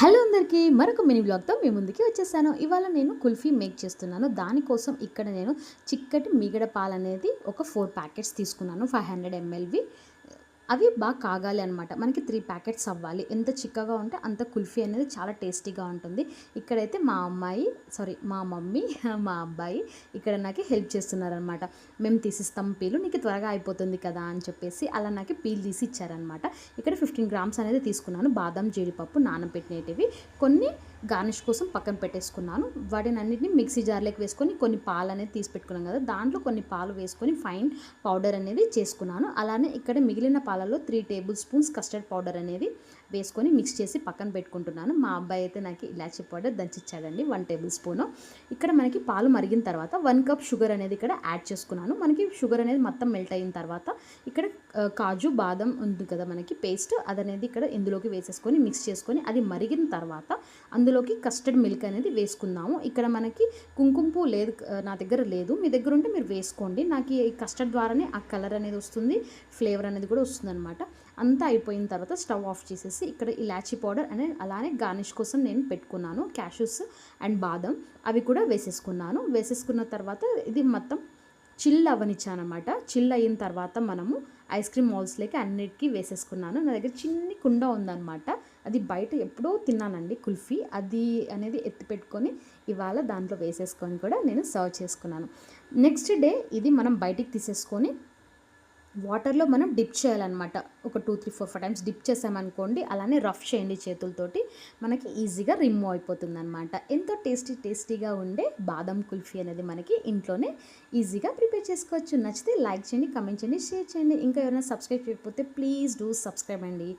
Hello అందరికీ మరొక mini బ్లాగ్తో మీ ముందుకి వచ్చేసాను. ఇవాళ నేను కుల్ఫీ మేక్ చేస్తున్నాను. దానికోసం ఇక్కడ నేను చిక్కటి మీగడ పాలు అనేది ఒక 4 ప్యాకెట్స్ తీసుకున్నాను. 500 ఎంఎల్వి. అవి బాగా కాగాలి అనమాట. మనకి 3 ప్యాకెట్స్ అవ్వాలి. ఎంత చిక్కగా ఉంటే అంత కుల్ఫీ అనేది చాలా టేస్టీగా ఉంటుంది. ఇక్కడైతే మా మమ్మీ మా అబ్బాయి ఇక్కడ నాకు హెల్ప్ చేస్తున్నారనమాట. మేము తీసిస్తాం పీలు, నీకు త్వరగా అయిపోతుంది కదా అని చెప్పేసి అలా నాకు పీల్ తీసి ఇచ్చారనమాట. ఇక్కడ 15 గ్రామ్స్ అనేది తీసుకున్నాను. బాదం, జీడిపప్పు నానబెట్టినవి, కొన్ని గార్నిష్ కోసం పక్కన పెట్టేసుకున్నాను. వాటిని అన్నిటిని మిక్సీ జార్లోకి వేసుకొని కొన్ని పాలు అనేది తీసి పెట్టుకున్నాను కదా, దాంట్లో కొన్ని పాలు వేసుకొని ఫైన్ పౌడర్ అనేది చేసుకున్నాను. అలానే ఇక్కడ మిగిలిన పాలలో 3 టేబుల్ స్పూన్స్ కస్టర్డ్ పౌడర్ అనేది వేసుకొని మిక్స్ చేసి పక్కన పెట్టుకుంటున్నాను. మా అబ్బాయి అయితే నాకు ఇలాచీ పౌడర్ దంచిచ్చాడండి 1 టేబుల్ స్పూను. ఇక్కడ మనకి పాలు మరిగిన తర్వాత 1 కప్ షుగర్ అనేది ఇక్కడ యాడ్ చేసుకున్నాను. మనకి షుగర్ అనేది మొత్తం మెల్ట్ అయిన తర్వాత ఇక్కడ కాజు, బాదం ఉంది కదా మనకి పేస్ట్, అదనేది ఇక్కడ ఇందులోకి వేసేసుకొని మిక్స్ చేసుకొని అది మరిగిన తర్వాత అందులోకి కస్టర్డ్ మిల్క్ అనేది వేసుకుందాము. ఇక్కడ మనకి కుంకుమ పువ్వు లేదు, నా దగ్గర లేదు, మీ దగ్గర ఉంటే మీరు వేసుకోండి. నాకు ఈ కస్టర్డ్ ద్వారానే ఆ కలర్ అనేది వస్తుంది, ఫ్లేవర్ అనేది కూడా వస్తుందన్నమాట. అంతా అయిపోయిన తర్వాత స్టవ్ ఆఫ్ చేసేసి ఇక్కడ ఇలాచీ పౌడర్ అనేది అలానే గార్నిష్ కోసం నేను పెట్టుకున్నాను క్యాషూస్ అండ్ బాదం, అవి కూడా వేసేసుకున్న తర్వాత ఇది మొత్తం చిల్ అవ్వనిచ్చానమాట. చిల్ అయిన తర్వాత మనము ఐస్ క్రీమ్ మౌల్స్లోకి అన్నిటికీ వేసేసుకున్నాను. నా దగ్గర చిన్ని కుండ ఉందన్నమాట, అది బయట ఎప్పుడో తిన్నానండి కుల్ఫీ, అది అనేది ఎత్తి పెట్టుకొని ఇవాళ దాంట్లో వేసేసుకొని కూడా నేను సర్వ్ చేసుకున్నాను. నెక్స్ట్ డే ఇది మనం బయటికి తీసేసుకొని వాటర్లో మనం డిప్ చేయాలన్నమాట. ఒక 2, 3, 4, 5 టైమ్స్ డిప్ చేసామనుకోండి, అలానే రఫ్ చేయండి చేతులతోటి, మనకి ఈజీగా రిమూవ్ అయిపోతుంది అనమాట. ఎంతో టేస్టీగా ఉండే బాదం కుల్ఫీ అనేది మనకి ఇంట్లోనే ఈజీగా ప్రిపేర్ చేసుకోవచ్చు. నచ్చితే లైక్ చేయండి, కమెంట్ చేయండి, షేర్ చేయండి. ఇంకా ఎవరైనా సబ్స్క్రైబ్ చేయకపోతే ప్లీజ్ డూ సబ్స్క్రైబ్ అండి.